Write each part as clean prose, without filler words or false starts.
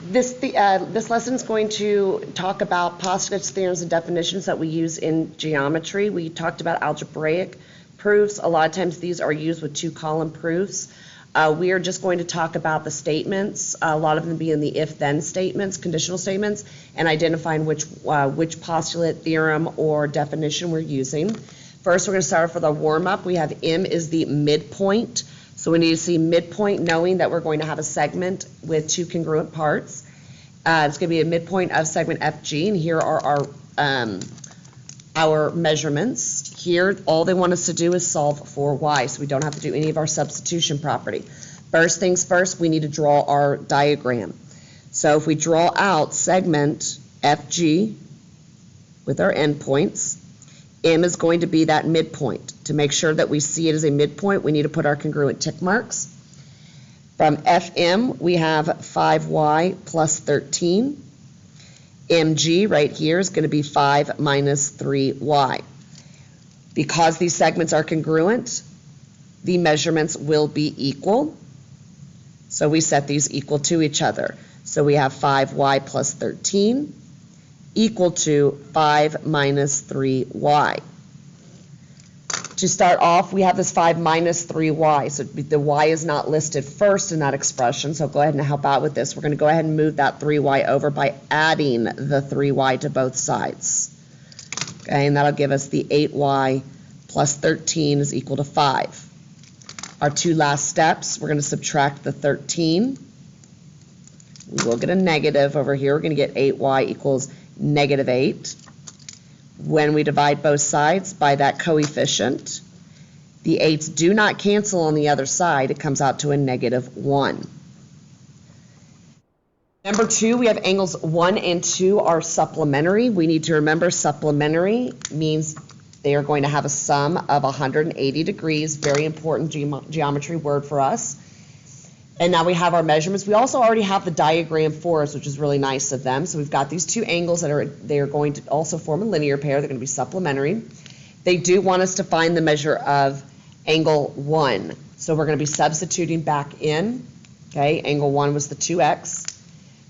This lesson is going to talk about postulates, theorems, and definitions that we use in geometry. We talked about algebraic proofs. A lot of times these are used with two-column proofs. We are just going to talk about the statements, a lot of them being the if-then statements, conditional statements, and identifying which postulate, theorem, or definition we're using. First, we're going to start off with our warm-up. We have M is the midpoint. So we need to see midpoint, knowing that we're going to have a segment with two congruent parts. It's going to be a midpoint of segment FG, and here are our measurements. Here, all they want us to do is solve for y, so we don't have to do any of our substitution property. First things first, we need to draw our diagram. So if we draw out segment FG with our endpoints, M is going to be that midpoint. To make sure that we see it as a midpoint, we need to put our congruent tick marks. From FM, we have 5y plus 13. MG right here is going to be 5 minus 3y. Because these segments are congruent, the measurements will be equal. So we set these equal to each other. So we have 5y plus 13 equal to 5 minus 3y. To start off, we have this 5 minus 3y, so the y is not listed first in that expression, so go ahead and help out with this. We're going to go ahead and move that 3y over by adding the 3y to both sides. Okay, and that'll give us the 8y plus 13 is equal to 5. Our two last steps, we're going to subtract the 13. We will get a negative over here. We're going to get 8y equals negative 8. When we divide both sides by that coefficient, the 8s do not cancel on the other side. It comes out to a negative 1. Number 2, we have angles 1 and 2 are supplementary. We need to remember supplementary means they are going to have a sum of 180 degrees. Very important geometry word for us. And now we have our measurements. We also already have the diagram for us, which is really nice of them. So we've got these two angles that are going to also form a linear pair. They're going to be supplementary. They do want us to find the measure of angle 1. So we're going to be substituting back in. Okay, angle 1 was the 2x.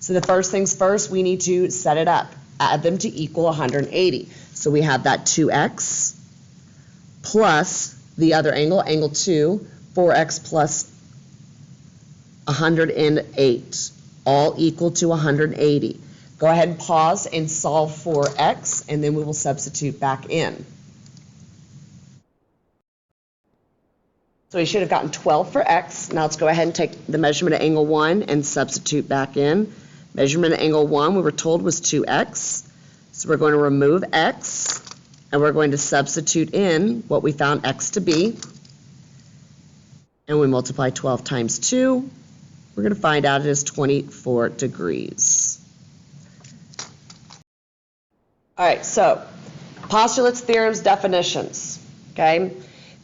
So the first things first, we need to set it up. Add them to equal 180. So we have that 2x plus the other angle, angle 2, 4x plus 108, all equal to 180. Go ahead and pause and solve for x, and then we will substitute back in. So we should have gotten 12 for x. Now let's go ahead and take the measurement of angle 1 and substitute back in. Measurement of angle 1 we were told was 2x. So we're going to remove x, and we're going to substitute in what we found x to be. And we multiply 12 times 2. We're going to find out it is 24 degrees. All right, so postulates, theorems, definitions. Okay,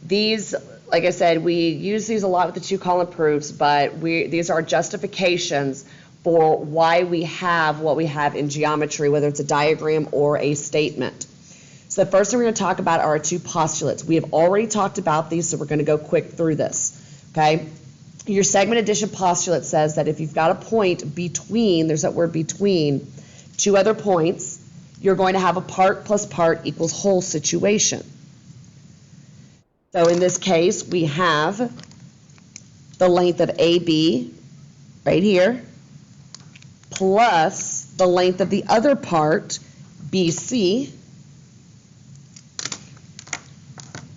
these, like I said, we use these a lot with the two-column proofs, but these are justifications for why we have what we have in geometry, whether it's a diagram or a statement. So the first thing we're going to talk about are our two postulates. We have already talked about these, so we're going to go quick through this. Okay. Your segment addition postulate says that if you've got a point between, there's that word between, two other points, you're going to have a part plus part equals whole situation. So in this case, we have the length of AB right here plus the length of the other part, BC.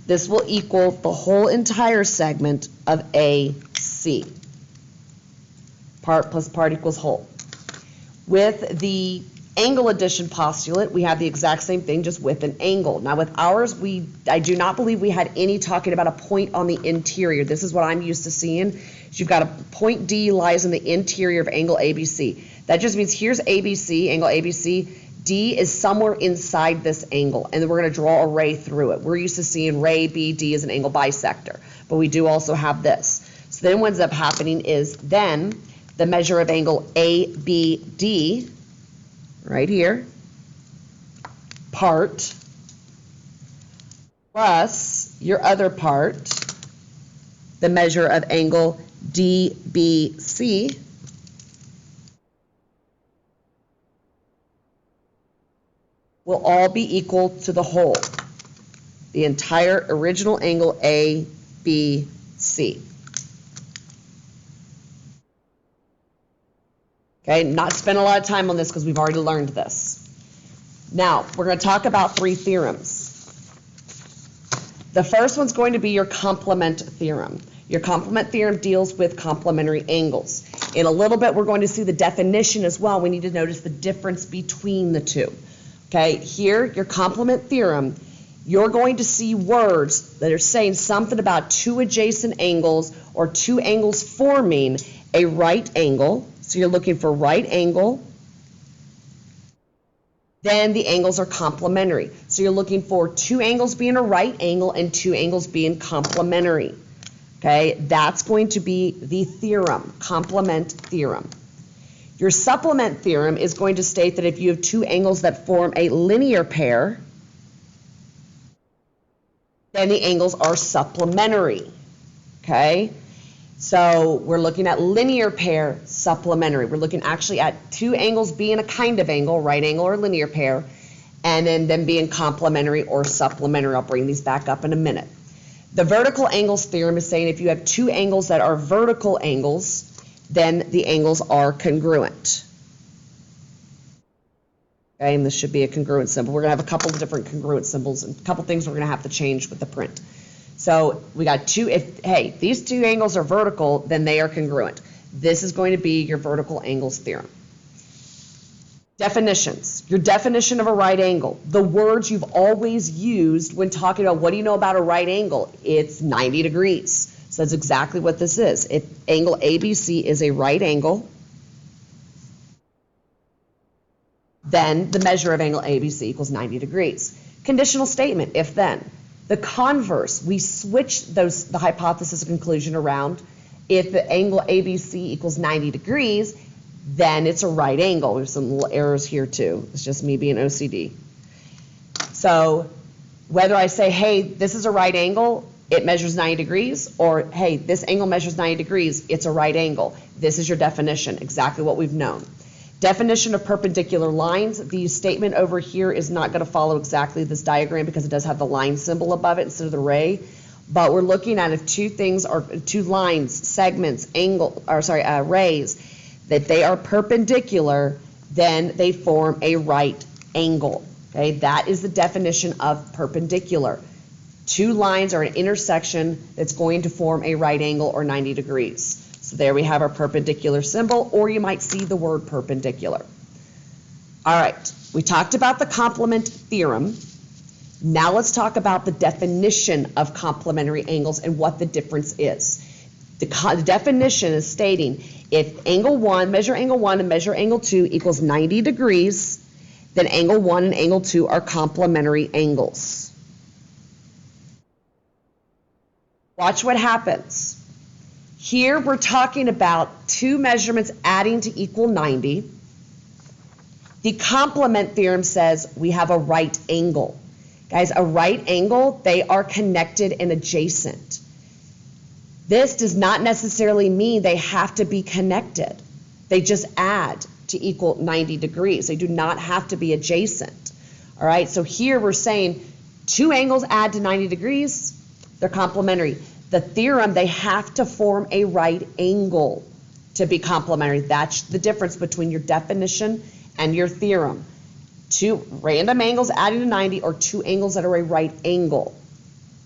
This will equal the whole entire segment of AC. Part plus part equals whole. With the angle addition postulate, we have the exact same thing, just with an angle. Now with ours, I do not believe we had any talking about a point on the interior. This is what I'm used to seeing. You've got a point D lies in the interior of angle ABC. That just means here's ABC, angle ABC. D is somewhere inside this angle, and then we're going to draw a ray through it. We're used to seeing ray BD as an angle bisector, but we do also have this. So then what ends up happening is then the measure of angle ABD, right here, part, plus your other part, the measure of angle DBC, will all be equal to the whole, the entire original angle ABC. Okay, not spend a lot of time on this because we've already learned this. Now, we're going to talk about three theorems. The first one's going to be your complement theorem. Your complement theorem deals with complementary angles. In a little bit, we're going to see the definition as well. We need to notice the difference between the two. Okay, here, your complement theorem, you're going to see words that are saying something about two adjacent angles or two angles forming a right angle. So you're looking for right angle. Then the angles are complementary. So you're looking for two angles being a right angle and two angles being complementary. Okay, that's going to be the theorem, complement theorem. Your supplement theorem is going to state that if you have two angles that form a linear pair, then the angles are supplementary. Okay, so we're looking at linear pair, supplementary. We're looking actually at two angles being a kind of angle, right angle or linear pair, and then them being complementary or supplementary. I'll bring these back up in a minute. The vertical angles theorem is saying if you have two angles that are vertical angles, then the angles are congruent. Okay, and this should be a congruent symbol. We're going to have a couple of different congruent symbols and a couple things we're going to have to change with the print. So we got two, hey, these two angles are vertical, then they are congruent. This is going to be your vertical angles theorem. Definitions. Your definition of a right angle. The words you've always used when talking about what do you know about a right angle? It's 90 degrees. So that's exactly what this is. If angle ABC is a right angle, then the measure of angle ABC equals 90 degrees. Conditional statement, if then. The converse, we switch the hypothesis and conclusion around. If the angle ABC equals 90 degrees, then it's a right angle. There's some little errors here too. It's just me being OCD. So whether I say, hey, this is a right angle, it measures 90 degrees, or hey, this angle measures 90 degrees, it's a right angle. This is your definition, exactly what we've known. Definition of perpendicular lines. The statement over here is not going to follow exactly this diagram because it does have the line symbol above it instead of the ray. But we're looking at if two things are two lines, segments, rays, that they are perpendicular, then they form a right angle. Okay, that is the definition of perpendicular. Two lines are an intersection that's going to form a right angle or 90 degrees. So there we have our perpendicular symbol, or you might see the word perpendicular. All right, we talked about the complement theorem. Now let's talk about the definition of complementary angles and what the difference is. The definition is stating if angle 1, measure angle 1 and measure angle 2 equals 90 degrees, then angle 1 and angle 2 are complementary angles. Watch what happens. Here we're talking about two measurements adding to equal 90. The complement theorem says we have a right angle. Guys, a right angle, they are connected and adjacent. This does not necessarily mean they have to be connected. They just add to equal 90 degrees. They do not have to be adjacent. All right, so here we're saying two angles add to 90 degrees, they're complementary. The theorem, they have to form a right angle to be complementary. That's the difference between your definition and your theorem. Two random angles adding to 90 or two angles that are a right angle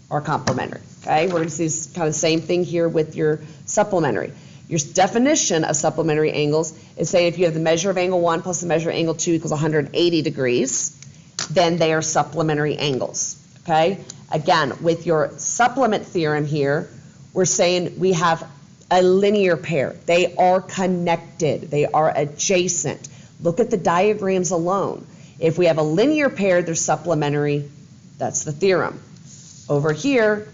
are complementary. Okay, we're going to see this kind of same thing here with your supplementary. Your definition of supplementary angles is saying if you have the measure of angle 1 plus the measure of angle 2 equals 180 degrees, then they are supplementary angles. Okay, again, with your supplement theorem here, we're saying we have a linear pair. They are connected. They are adjacent. Look at the diagrams alone. If we have a linear pair, they're supplementary. That's the theorem. Over here,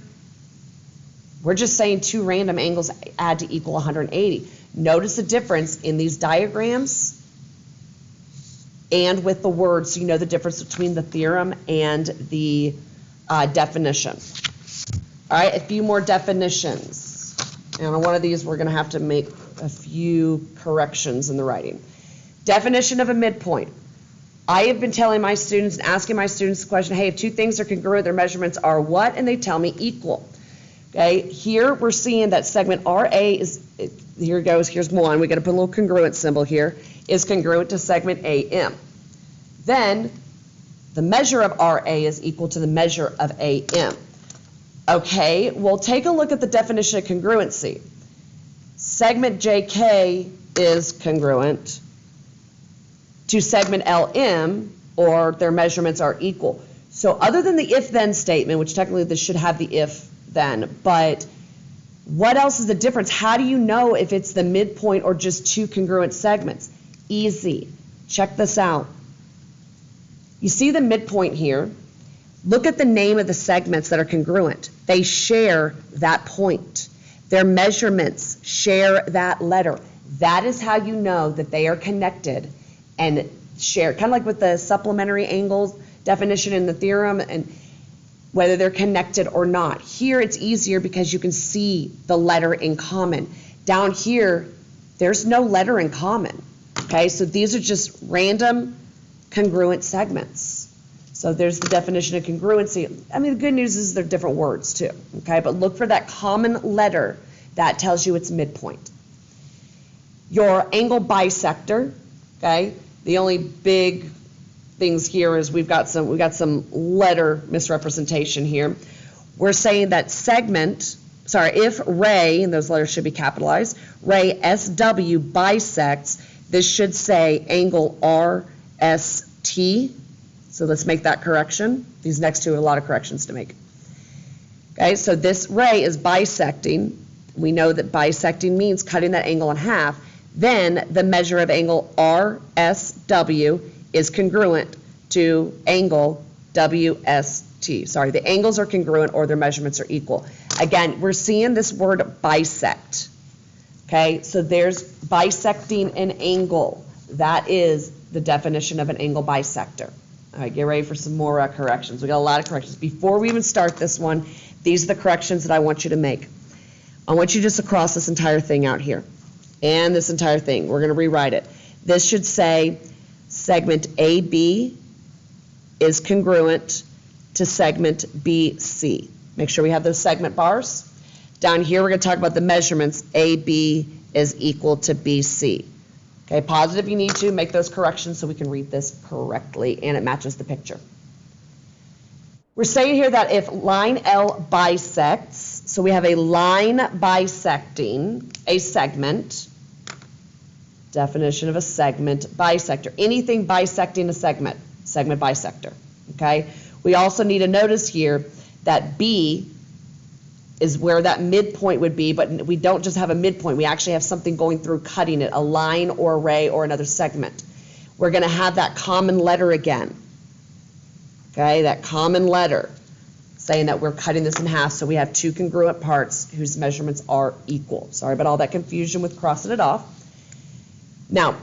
we're just saying two random angles add to equal 180. Notice the difference in these diagrams and with the words, so you know the difference between the theorem and the definition. All right, a few more definitions. And on one of these, we're going to have to make a few corrections in the writing. Definition of a midpoint. I have been telling my students and asking my students the question, hey, if two things are congruent, their measurements are what? And they tell me equal. Okay, here we're seeing that segment RA is, here it goes, here's one, we got to put a little congruent symbol here, is congruent to segment AM. Then the measure of RA is equal to the measure of AM. Okay, well take a look at the definition of congruency. Segment JK is congruent to segment LM, or their measurements are equal. So other than the if-then statement, which technically this should have the if-then, but what else is the difference? How do you know if it's the midpoint or just two congruent segments? Easy. Check this out. You see the midpoint here? Look at the name of the segments that are congruent. They share that point. Their measurements share that letter. That is how you know that they are connected and share, kind of like with the supplementary angles definition in the theorem, and whether they're connected or not. Here it's easier because you can see the letter in common. Down here, there's no letter in common. Okay, so these are just random congruent segments. So there's the definition of congruency. I mean, the good news is they're different words too. Okay, but look for that common letter that tells you it's midpoint. Your angle bisector, okay, the only big things here is we've got some letter misrepresentation here. We're saying that if ray, and those letters should be capitalized, ray SW bisects, this should say angle RST. So let's make that correction. These next two are a lot of corrections to make. Okay, so this ray is bisecting. We know that bisecting means cutting that angle in half. Then the measure of angle RSW is congruent to angle WST. Sorry, the angles are congruent or their measurements are equal. Again, we're seeing this word bisect. Okay, so there's bisecting an angle. That is the definition of an angle bisector. All right, get ready for some more corrections. We got a lot of corrections. Before we even start this one, these are the corrections that I want you to make. I want you just to cross this entire thing out here. And this entire thing, we're going to rewrite it. This should say segment AB is congruent to segment BC. Make sure we have those segment bars. Down here, we're going to talk about the measurements. AB is equal to BC. Okay, pause it if you need to. Make those corrections so we can read this correctly and it matches the picture. We're saying here that if line L bisects, so we have a line bisecting a segment, definition of a segment bisector. Anything bisecting a segment bisector, okay? We also need to notice here that B is where that midpoint would be, but we don't just have a midpoint. We actually have something going through cutting it, a line or a ray or another segment. We're going to have that common letter again, okay? That common letter saying that we're cutting this in half, so we have two congruent parts whose measurements are equal. Sorry about all that confusion with crossing it off. Now,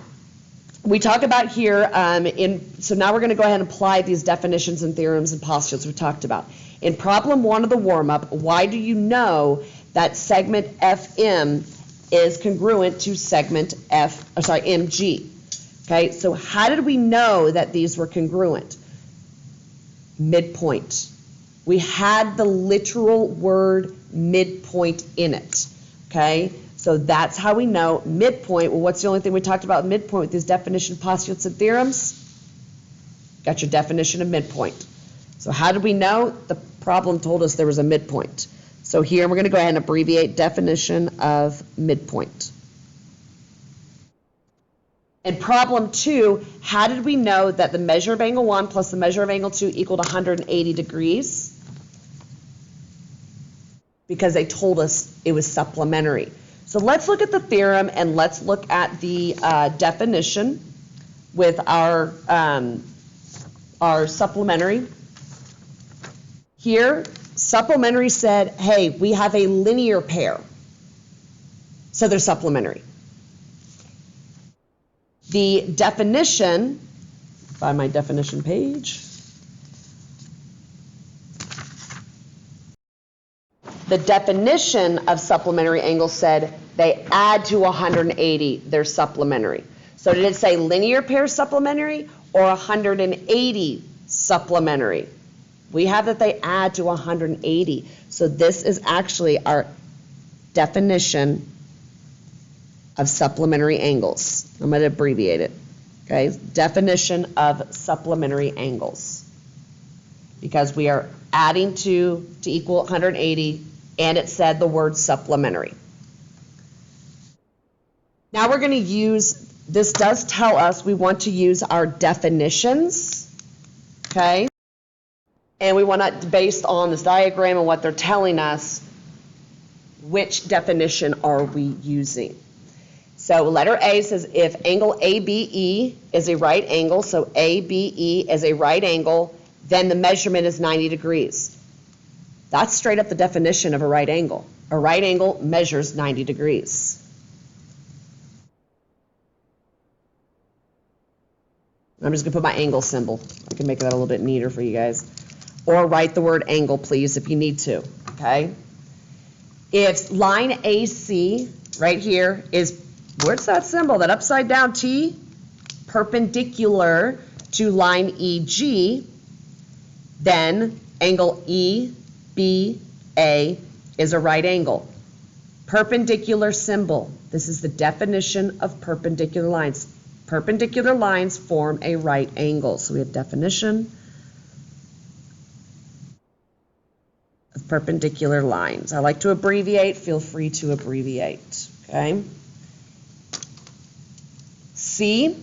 we talk about here, so now we're going to go ahead and apply these definitions and theorems and postulates we talked about. In problem 1 of the warm-up, why do you know that segment FM is congruent to segment MG? Okay, so how did we know that these were congruent? Midpoint. We had the literal word midpoint in it, okay? So that's how we know midpoint. Well, what's the only thing we talked about midpoint with these definition, postulates, and theorems? Got your definition of midpoint. So how did we know? The problem told us there was a midpoint. So here we're going to go ahead and abbreviate definition of midpoint. In problem 2, how did we know that the measure of angle 1 plus the measure of angle 2 equaled 180 degrees? Because they told us it was supplementary. So let's look at the theorem and let's look at the definition with our supplementary. Here, supplementary said, hey, we have a linear pair, so they're supplementary. The definition, by my definition page, the definition of supplementary angles said they add to 180, they're supplementary. So did it say linear pair supplementary or 180 supplementary? We have that they add to 180. So this is actually our definition of supplementary angles. I'm going to abbreviate it. Okay, definition of supplementary angles. Because we are adding to equal 180, and it said the word supplementary. Now we're going to use, this does tell us we want to use our definitions, okay? And we want to, based on this diagram and what they're telling us, which definition are we using? So letter A says if angle ABE is a right angle, so ABE is a right angle, then the measurement is 90 degrees. That's straight up the definition of a right angle. A right angle measures 90 degrees. I'm just going to put my angle symbol. I can make that a little bit neater for you guys. Or write the word angle, please, if you need to, okay? If line AC right here is, where's that symbol, that upside down T? Perpendicular to line EG, then angle EBA is a right angle. Perpendicular symbol. This is the definition of perpendicular lines. Perpendicular lines form a right angle. So we have definition of perpendicular lines. I like to abbreviate. Feel free to abbreviate. Okay. C,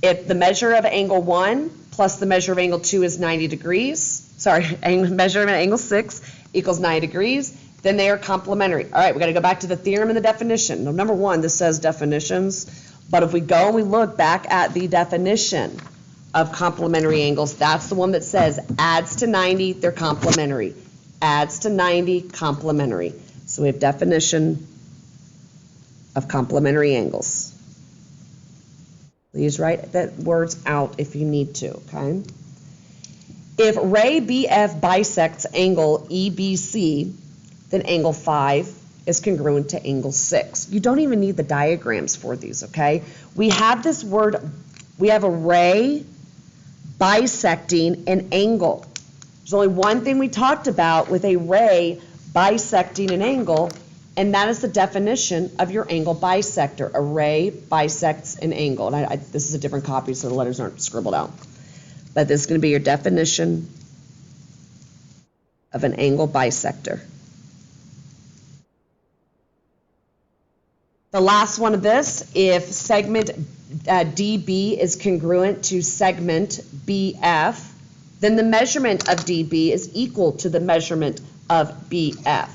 if the measure of angle 1 plus the measure of angle 2 is 90 degrees, measurement of angle 6 equals 90 degrees, then they are complementary. All right, we got to go back to the theorem and the definition. Now, number 1, this says definitions, but if we go and we look back at the definition of complementary angles, that's the one that says adds to 90, they're complementary. Adds to 90, complementary. So we have definition of complementary angles. Please write the words out if you need to, okay? If ray BF bisects angle EBC, then angle 5 is congruent to angle 6. You don't even need the diagrams for these, okay? We have this word, we have a ray bisecting an angle. There's only one thing we talked about with a ray bisecting an angle, and that is the definition of your angle bisector. A ray bisects an angle. And this is a different copy, so the letters aren't scribbled out. But this is going to be your definition of an angle bisector. The last one of this, if segment DB is congruent to segment BF, then the measurement of DB is equal to the measurement of BF.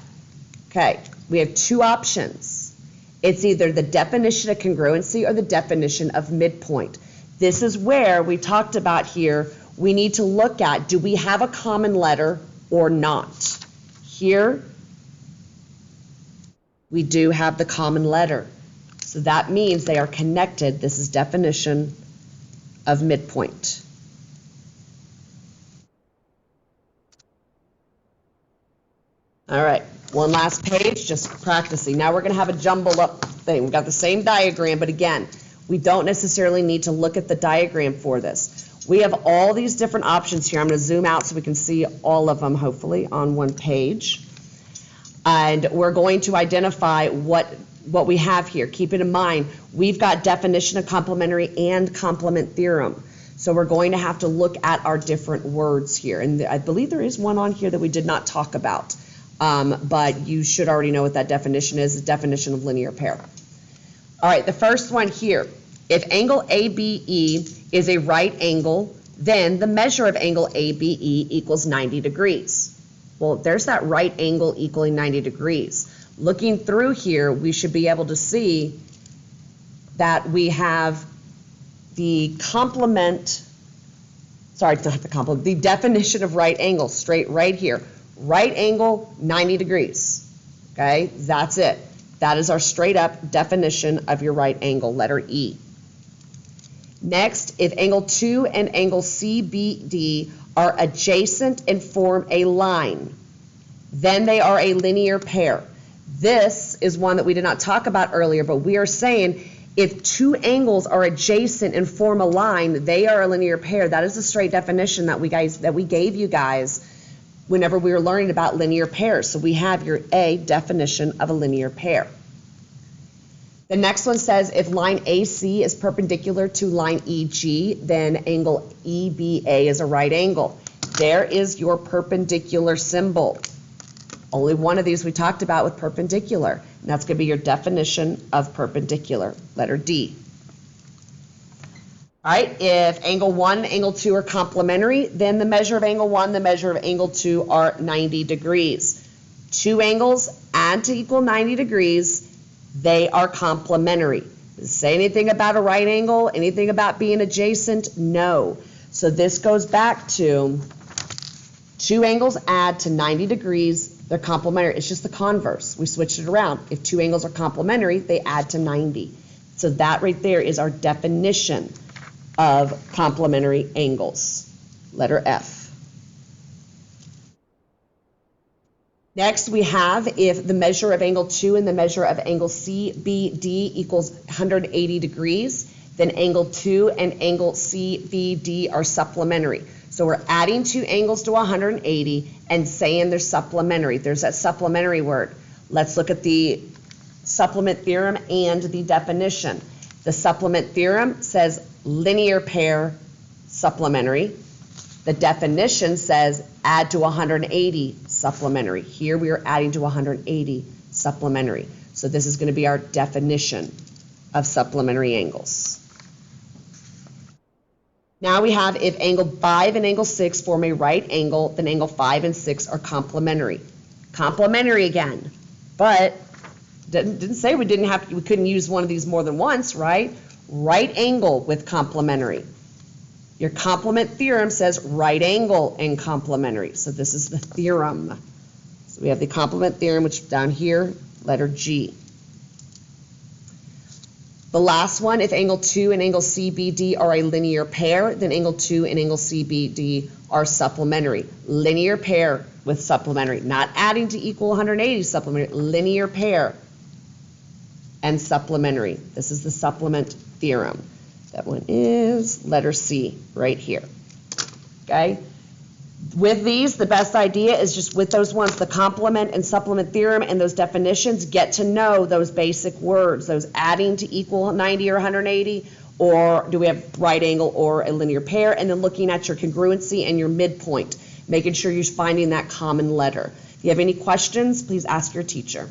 Okay. We have two options. It's either the definition of congruency or the definition of midpoint. This is where we talked about here, we need to look at, do we have a common letter or not? Here, we do have the common letter. So that means they are connected. This is definition of midpoint. All right. One last page, just practicing. Now we're going to have a jumbled up thing. We've got the same diagram, but again, we don't necessarily need to look at the diagram for this. We have all these different options here. I'm going to zoom out so we can see all of them, hopefully, on one page. And we're going to identify what we have here. Keep it in mind, we've got definition of complementary and complement theorem. So we're going to have to look at our different words here. And I believe there is one on here that we did not talk about. But you should already know what that definition is, the definition of linear pair. All right, the first one here. If angle ABE is a right angle, then the measure of angle ABE equals 90 degrees. Well, there's that right angle equaling 90 degrees. Looking through here, we should be able to see that we have the complement, sorry, not the complement, the definition of right angle, straight right here. Right angle, 90 degrees, okay? That's it. That is our straight up definition of your right angle, letter E. Next, if angle 2 and angle CBD are adjacent and form a line, then they are a linear pair. This is one that we did not talk about earlier, but we are saying If two angles are adjacent and form a line, they are a linear pair. That is a straight definition that we gave you guys whenever we were learning about linear pairs. So we have your A definition of a linear pair. The next one says if line AC is perpendicular to line EG, then angle EBA is a right angle. There is your perpendicular symbol. Only one of these we talked about with perpendicular. And that's going to be your definition of perpendicular, letter D. All right, if angle 1 and angle 2 are complementary, then the measure of angle 1, the measure of angle 2 are 90 degrees. Two angles add to equal 90 degrees. They are complementary. Does it say anything about a right angle? Anything about being adjacent? No. So this goes back to two angles add to 90 degrees. They're complementary. It's just the converse. We switched it around. If two angles are complementary, they add to 90. So that right there is our definition of complementary angles. Letter F. Next, we have if the measure of angle 2 and the measure of angle CBD equals 180 degrees, then angle 2 and angle CBD are supplementary. So we're adding two angles to 180 and saying they're supplementary. There's that supplementary word. Let's look at the supplement theorem and the definition. The supplement theorem says linear pair supplementary. The definition says add to 180 supplementary. Here we are adding to 180 supplementary. So this is going to be our definition of supplementary angles. Now we have if angle 5 and angle 6 form a right angle, then angle 5 and 6 are complementary. Complementary again, but didn't say we couldn't use one of these more than once, right? Right angle with complementary. Your complement theorem says right angle and complementary. So this is the theorem. So we have the complement theorem, which down here, letter G. The last one, if angle 2 and angle CBD are a linear pair, then angle 2 and angle CBD are supplementary. Linear pair with supplementary, not adding to equal 180 supplementary, linear pair and supplementary. This is the supplement theorem. That one is letter C right here. Okay? With these, the best idea is just with those ones, the complement and supplement theorem and those definitions, get to know those basic words, those adding to equal 90 or 180, or do we have right angle or a linear pair, and then looking at your congruency and your midpoint, making sure you're finding that common letter. If you have any questions, please ask your teacher.